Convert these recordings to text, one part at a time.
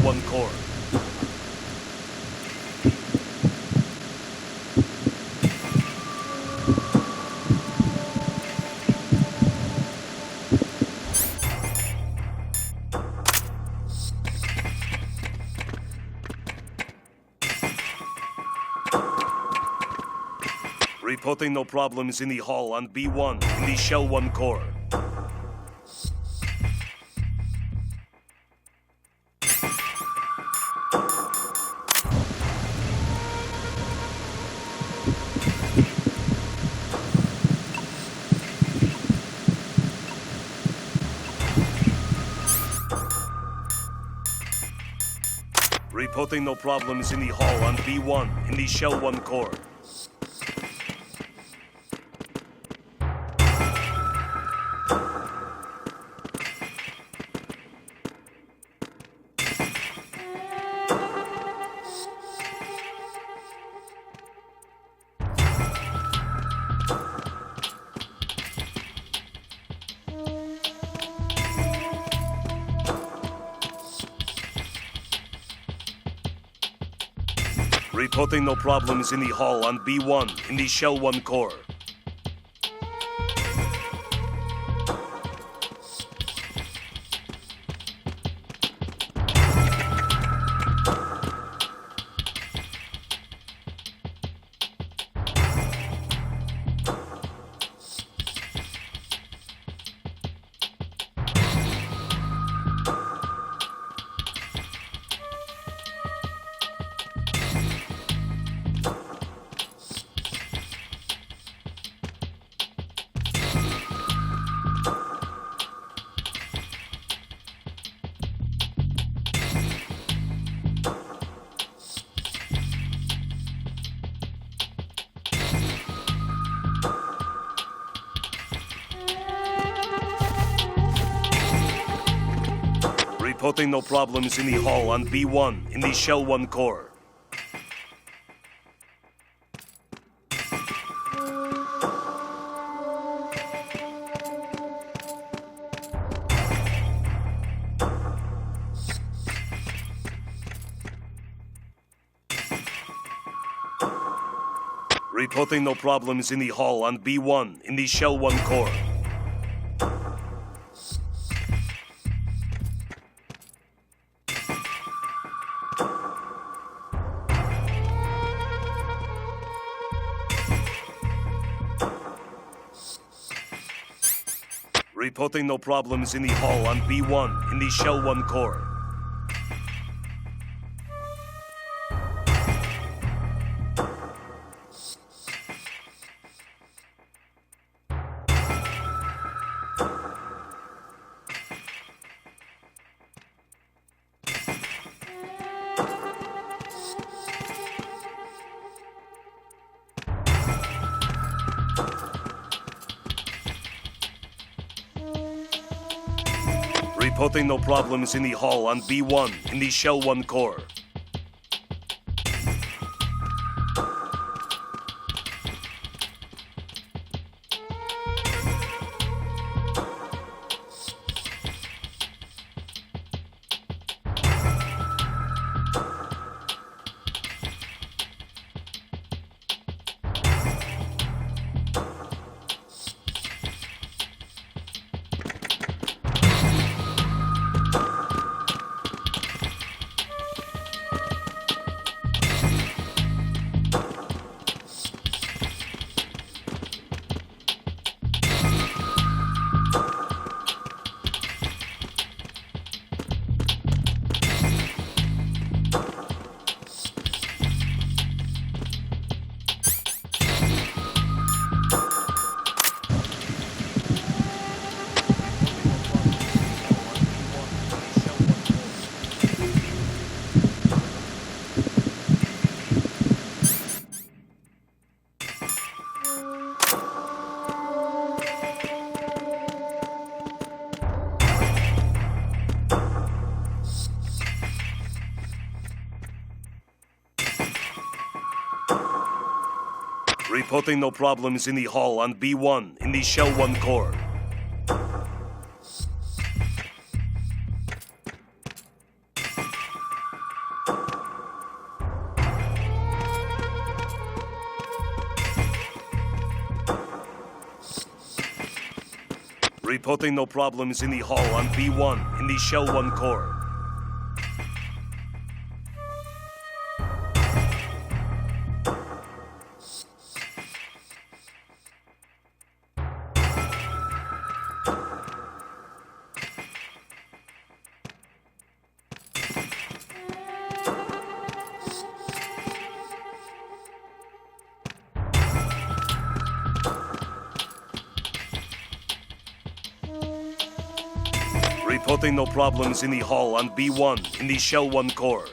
1 core. Reporting no problems in the hall on B1 in the Shell 1 core. Reporting no problems in the hall on B1 in the Shell 1 core. Reporting no problems in the hall on B1 in the Shell 1 core. Reporting no problems in the hall on B1 in the Shell 1 core. Reporting no problems in the hall on B1 in the Shell 1 core. Reporting no problems in the hall on B1 in the Shell 1 core. Reporting no problems in the hall on B1 in the Shell 1 core. Reporting no problems in the hall on B1 in the Shell 1 core. Reporting no problems in the hall on B1 in the Shell 1 core. Reporting no problems in the hall on B1 in the Shell 1 core.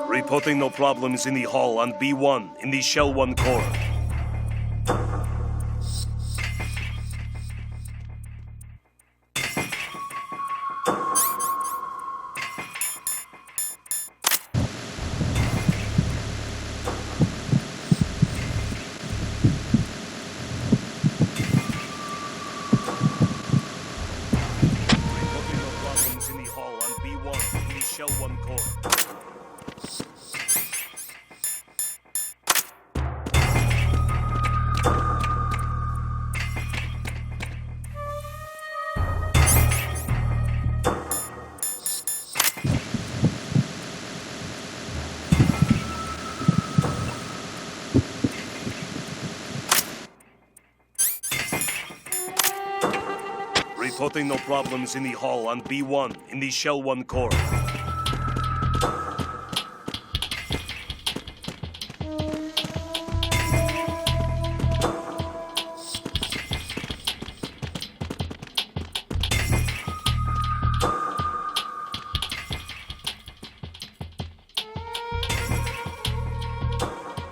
Reporting no problems in the hall on B1 in the Shell 1 core. Reporting no problems in the hall on B1 in the Shell 1 core. Reporting no problems in the hall on B1 in the Shell 1 core.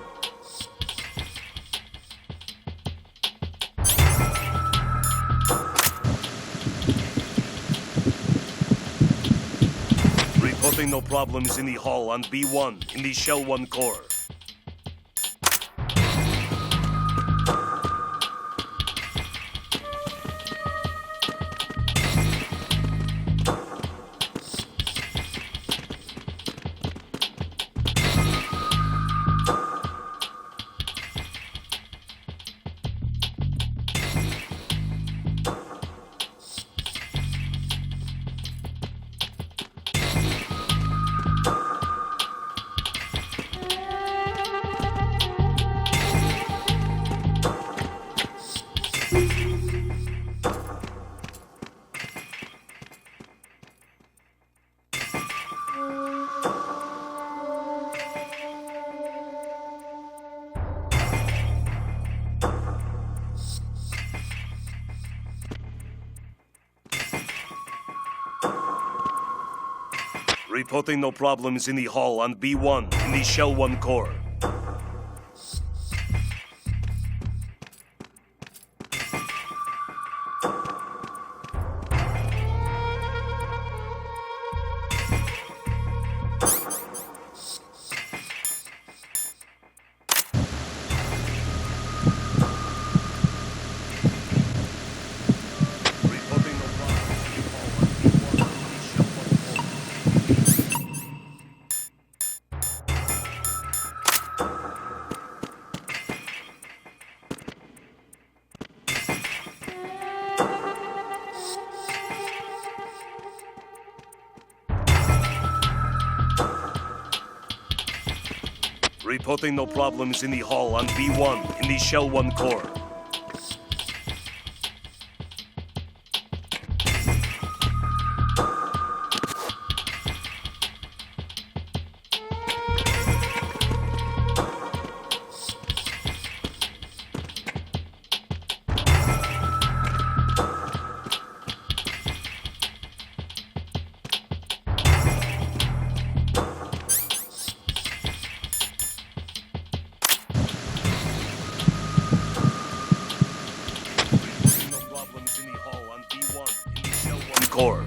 Reporting no problems in the hall on B1 in the Shell 1 core. Reporting no problems in the hall on B1 in the Shell 1 core. Reporting no problems in the hall on B1 in the Shell 1 core. Reporting no problems in the hall on B1 in the Shell 1 core. Core.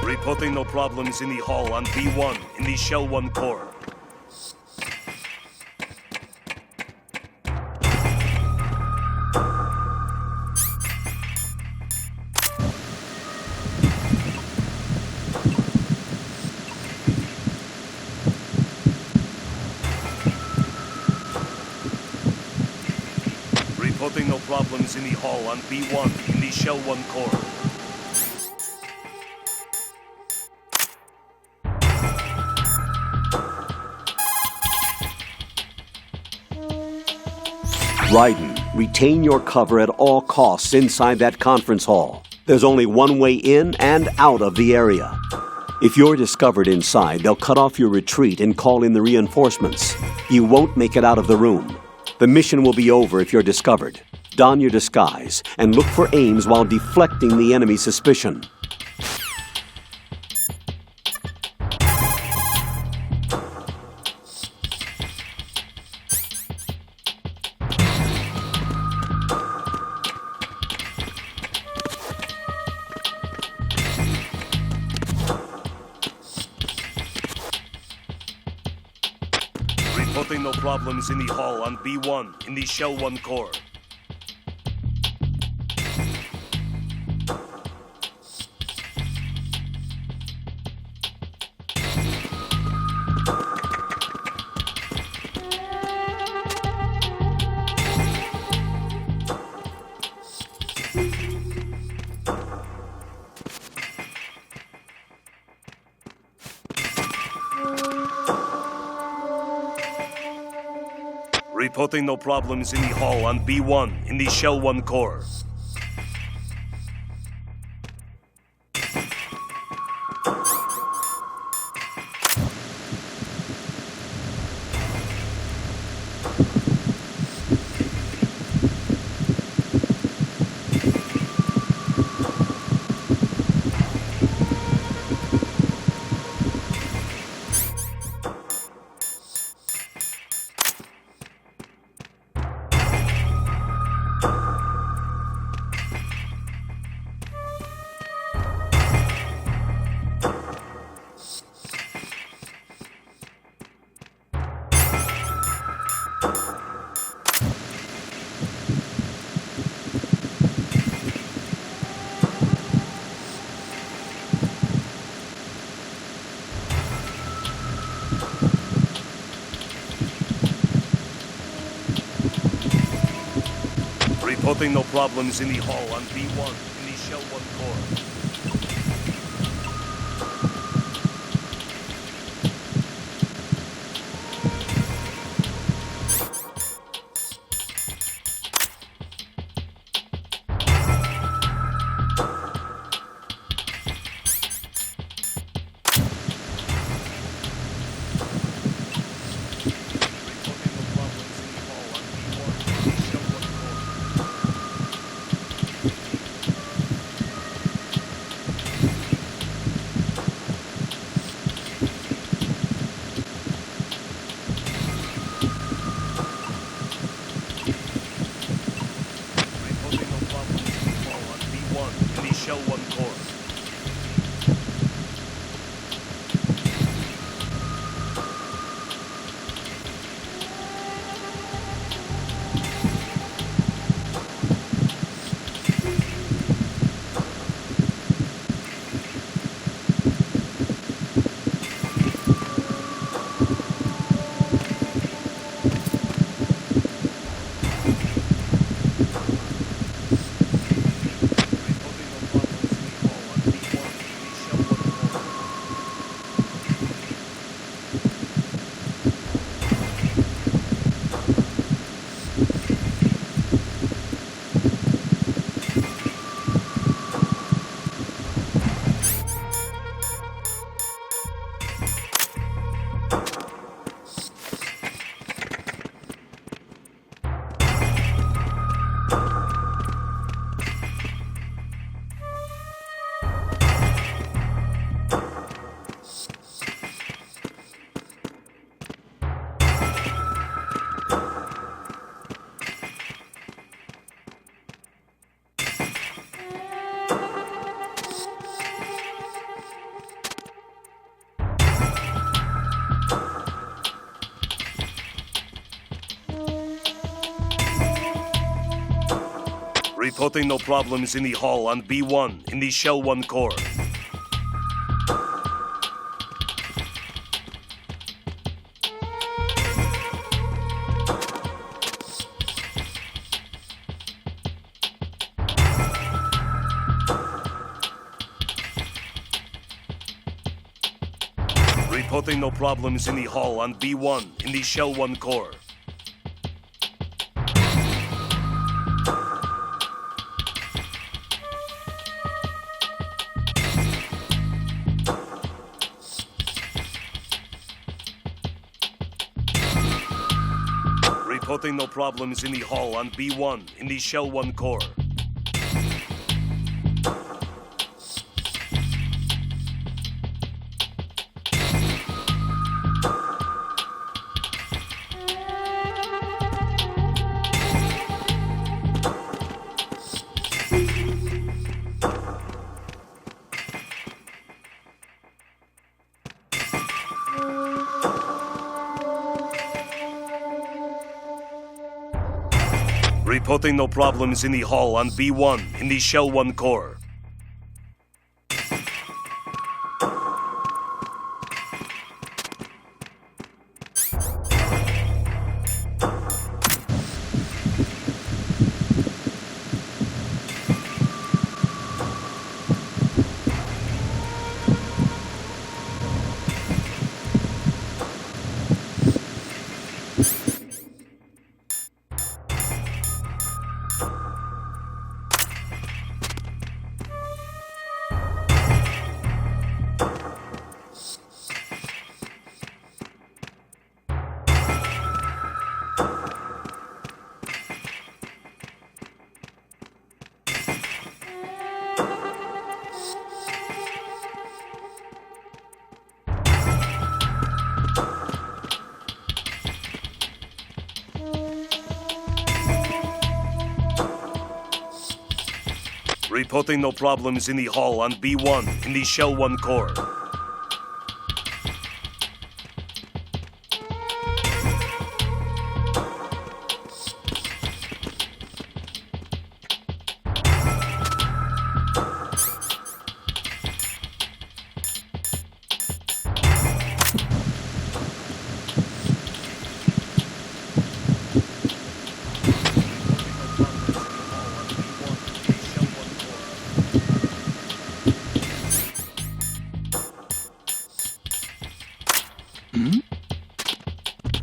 Reporting no problems in the hall on B1 in the Shell 1 core. Reporting no problems in the hall on B1 in the Shell 1 core. Raiden, retain your cover at all costs inside that conference hall. There's only one way in and out of the area. If you're discovered inside, they'll cut off your retreat and call in the reinforcements. You won't make it out of the room. The mission will be over if you're discovered. Don your disguise and look for aims while deflecting the enemy's suspicion. Reporting no problems in the hall on B1 in the Shell 1 core. Reporting no problems in the hall on B1 in the Shell 1 core. Reporting no problems in the hall on B1 in the Shell 1 core. Reporting no problems Shell 1 core. Reporting no problems in the hull on B1 in the Shell 1 core. Reporting no problems in the hull on B1 in the Shell 1 core. Reporting no problems in the hull on B1 in the Shell 1 core. Reporting no problems in the hull on B1 in the Shell 1 core. Reporting no problems in the hull on B1 in the Shell 1 core.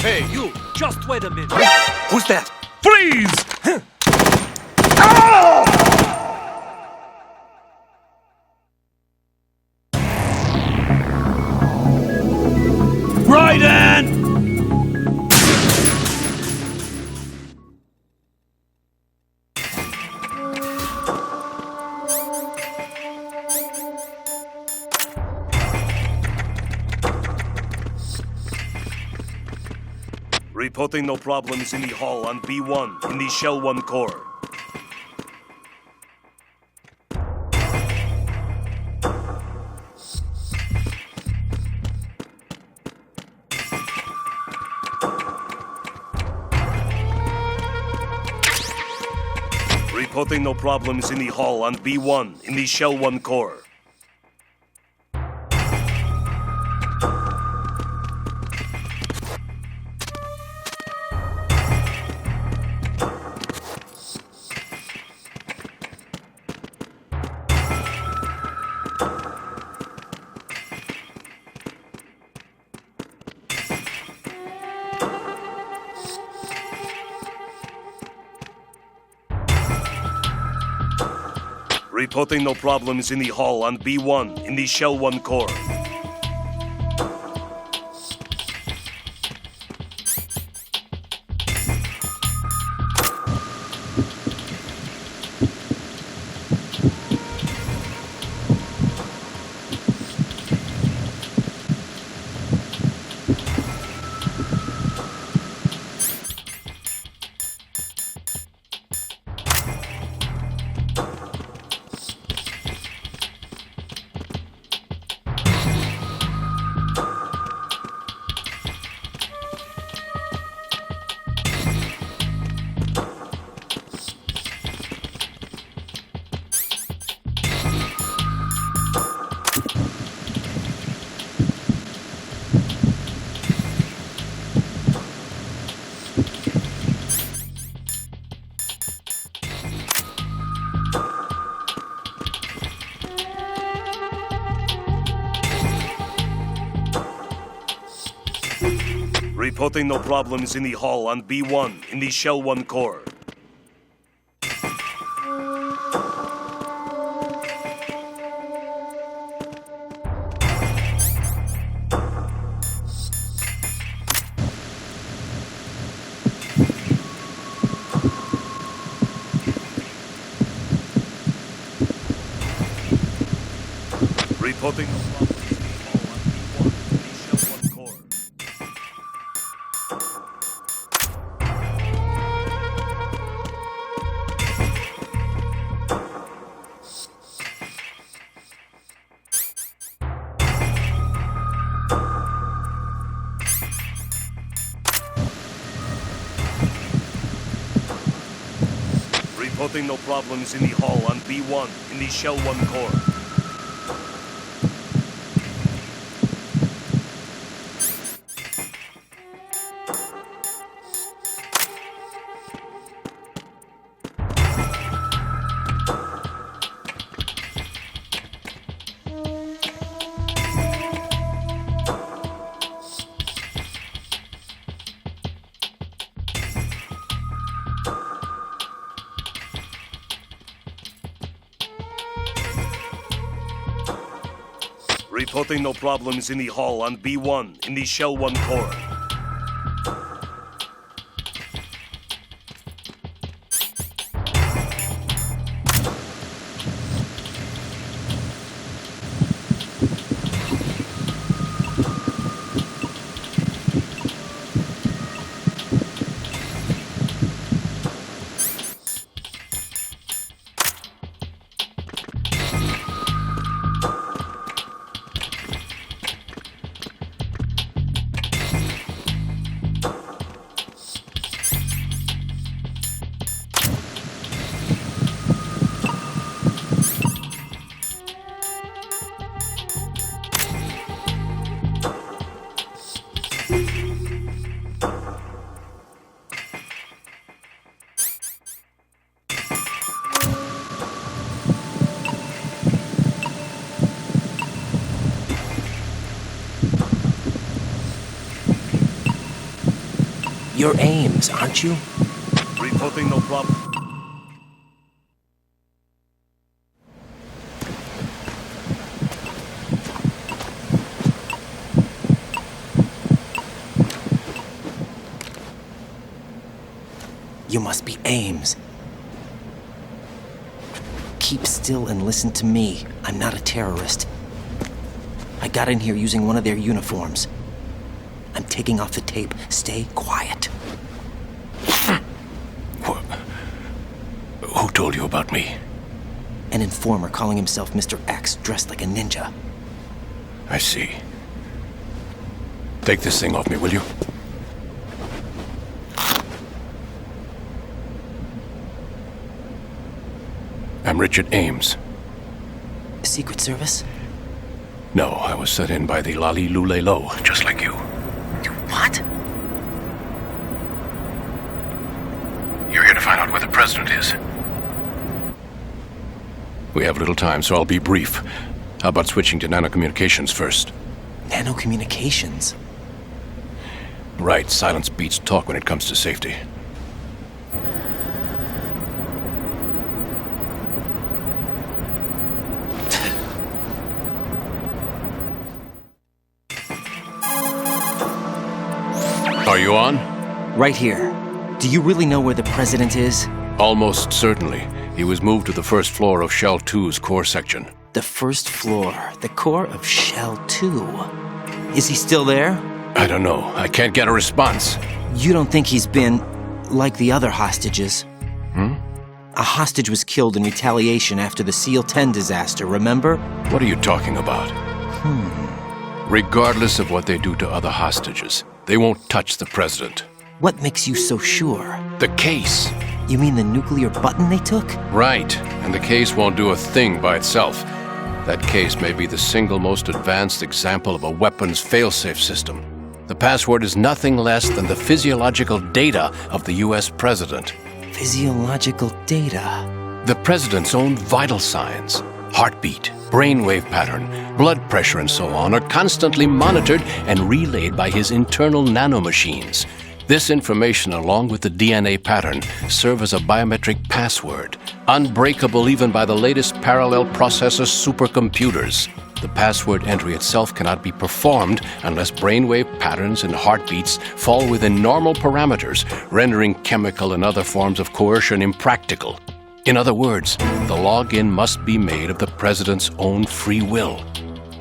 Hey, you! Just wait a minute. Who's that? Freeze! Raiden! Reporting no problems in the hull on B1 in the Shell 1 core. Reporting no problems in the hall on B1 in the Shell 1 core. Reporting no problems in the hall on B1 in the Shell 1 core. Reporting no problems in the hall on B1 in the Shell 1 core. Reporting no problems in the hall on B1 in the Shell 1 core. Reporting no problems in the hall on B1 in the Shell 1 core. Reporting no problems in the hall on B1 in the Shell 1 core. You're Ames, aren't you? Reporting no problem. You must be Ames. Keep still and listen to me. I'm not a terrorist. I got in here using one of their uniforms. I'm taking off the tape. Stay quiet. Who told you about me? An informer calling himself Mr. X, dressed like a ninja. I see. Take this thing off me, will you? I'm Richard Ames. Secret Service? No, I was sent in by the Lali Lule Lo, just like you. What? You're here to find out where the president is. We have little time, so I'll be brief. How about switching to nanocommunications first? Nanocommunications? Right, silence beats talk when it comes to safety. Are you on? Right here. Do you really know where the president is? Almost certainly. He was moved to the first floor of Shell 2's core section. The first floor, the core of Shell 2. Is he still there? I don't know. I can't get a response. You don't think he's been like the other hostages? A hostage was killed in retaliation after the SEAL 10 disaster, remember? What are you talking about? Regardless of what they do to other hostages, they won't touch the president. What makes you so sure? The case. You mean the nuclear button they took? Right. And the case won't do a thing by itself. That case may be the single most advanced example of a weapons failsafe system. The password is nothing less than the physiological data of the US president. Physiological data? The president's own vital signs, heartbeat, brainwave pattern, blood pressure, and so on, are constantly monitored and relayed by his internal nanomachines. This information, along with the DNA pattern, serve as a biometric password, unbreakable even by the latest parallel processor supercomputers. The password entry itself cannot be performed unless brainwave patterns and heartbeats fall within normal parameters, rendering chemical and other forms of coercion impractical. In other words, the login must be made of the president's own free will.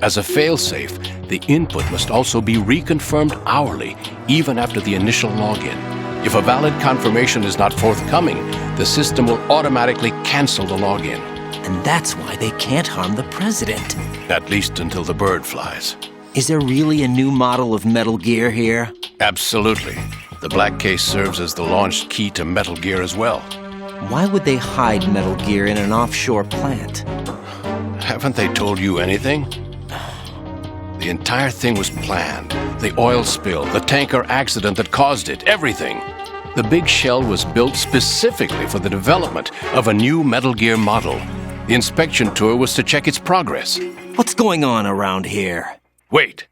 As a failsafe, the input must also be reconfirmed hourly, even after the initial login. If a valid confirmation is not forthcoming, the system will automatically cancel the login. And that's why they can't harm the president. At least until the bird flies. Is there really a new model of Metal Gear here? Absolutely. The black case serves as the launch key to Metal Gear as well. Why would they hide Metal Gear in an offshore plant? Haven't they told you anything? The entire thing was planned. The oil spill, the tanker accident that caused it, everything. The big shell was built specifically for the development of a new Metal Gear model. The inspection tour was to check its progress. What's going on around here? Wait.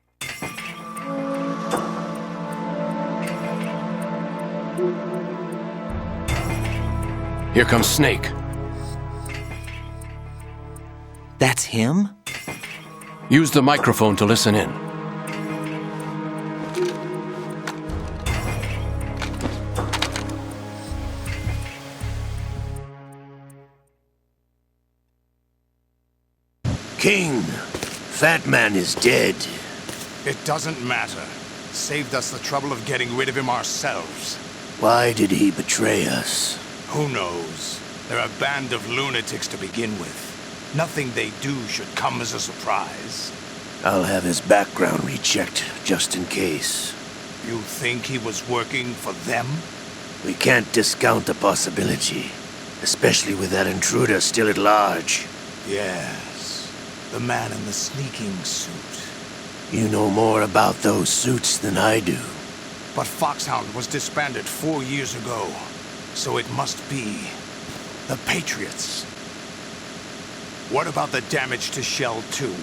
Here comes Snake. That's him? Use the microphone to listen in. King, Fat Man is dead. It doesn't matter. Saved us the trouble of getting rid of him ourselves. Why did he betray us? Who knows? They're a band of lunatics to begin with. Nothing they do should come as a surprise. I'll have his background rechecked, just in case. You think he was working for them? We can't discount the possibility, especially with that intruder still at large. Yes, the man in the sneaking suit. You know more about those suits than I do. But Foxhound was disbanded 4 years ago, so it must be the Patriots. What about the damage to Shell 2?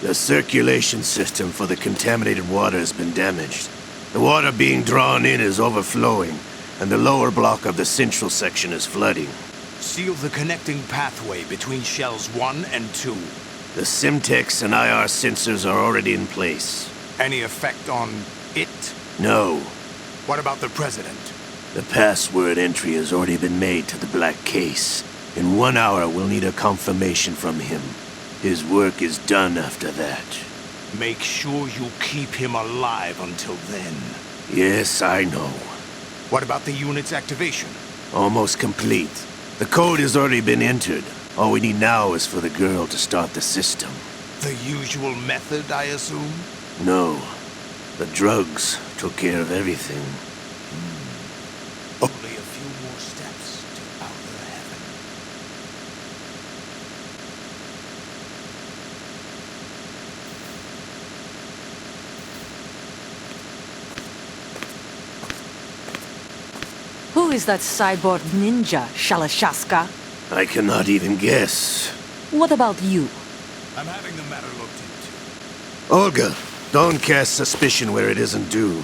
The circulation system for the contaminated water has been damaged. The water being drawn in is overflowing, and the lower block of the central section is flooding. Seal the connecting pathway between Shells 1 and 2. The Simtex and IR sensors are already in place. Any effect on it? No. What about the President? The password entry has already been made to the black case. In 1 hour, we'll need a confirmation from him. His work is done after that. Make sure you keep him alive until then. Yes, I know. What about the unit's activation? Almost complete. The code has already been entered. All we need now is for the girl to start the system. The usual method, I assume? No. The drugs took care of everything. Only a few more steps to outer heaven. Who is that cyborg ninja, Shalashaska? I cannot even guess. What about you? I'm having the matter looked into. Olga, don't cast suspicion where it isn't due.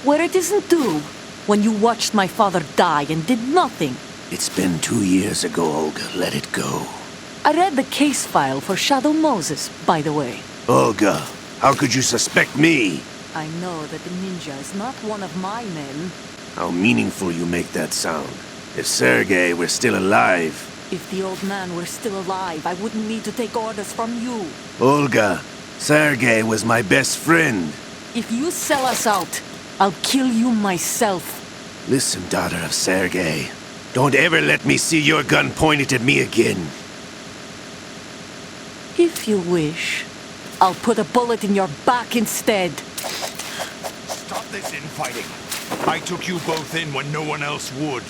Where it isn't due? When you watched my father die and did nothing. It's been 2 years ago, Olga. Let it go. I read the case file for Shadow Moses, by the way. Olga, how could you suspect me? I know that the ninja is not one of my men. How meaningful you make that sound. If Sergei were still alive... If the old man were still alive, I wouldn't need to take orders from you. Olga, Sergei was my best friend. If you sell us out, I'll kill you myself. Listen, daughter of Sergei. Don't ever let me see your gun pointed at me again. If you wish, I'll put a bullet in your back instead. Stop this infighting. I took you both in when no one else would.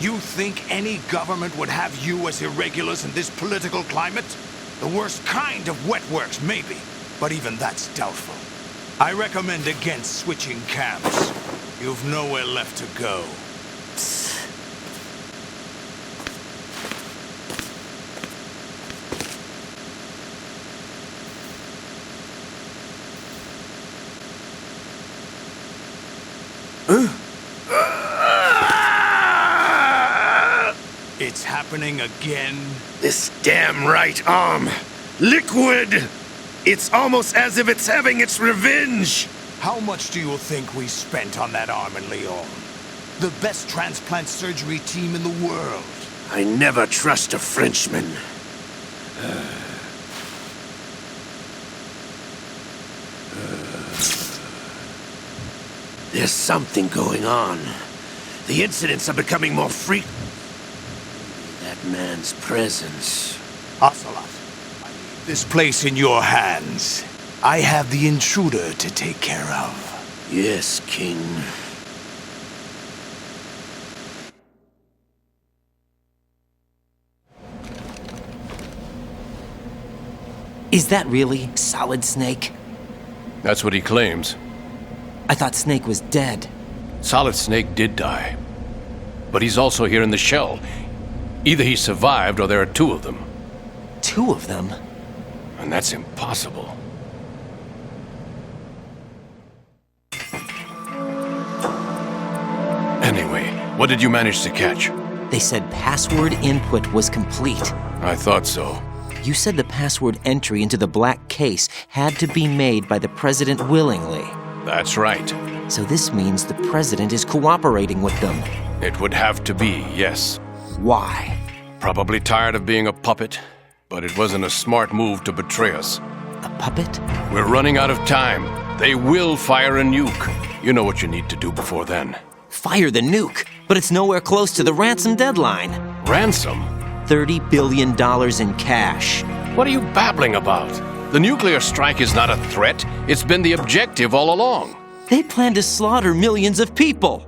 You think any government would have you as irregulars in this political climate? The worst kind of wet works, maybe. But even that's doubtful. I recommend against switching camps. You've nowhere left to go. It's happening again? This damn right arm. Liquid! It's almost as if it's having its revenge! How much do you think we spent on that arm in Lyon? The best transplant surgery team in the world. I never trust a Frenchman. There's something going on. The incidents are becoming more frequent. That man's presence. Ocelot, I leave this place in your hands. I have the intruder to take care of. Yes, King. Is that really Solid Snake? That's what he claims. I thought Snake was dead. Solid Snake did die. But he's also here in the shell. Either he survived or there are two of them. Two of them? And that's impossible. Anyway, what did you manage to catch? They said password input was complete. I thought so. You said the password entry into the black case had to be made by the president willingly. That's right. So this means the president is cooperating with them. It would have to be, yes. Why? Probably tired of being a puppet, but it wasn't a smart move to betray us. A puppet? We're running out of time. They will fire a nuke. You know what you need to do before then. Fire the nuke, but it's nowhere close to the ransom deadline. Ransom? $30 billion in cash. What are you babbling about? The nuclear strike is not a threat. It's been the objective all along. They plan to slaughter millions of people.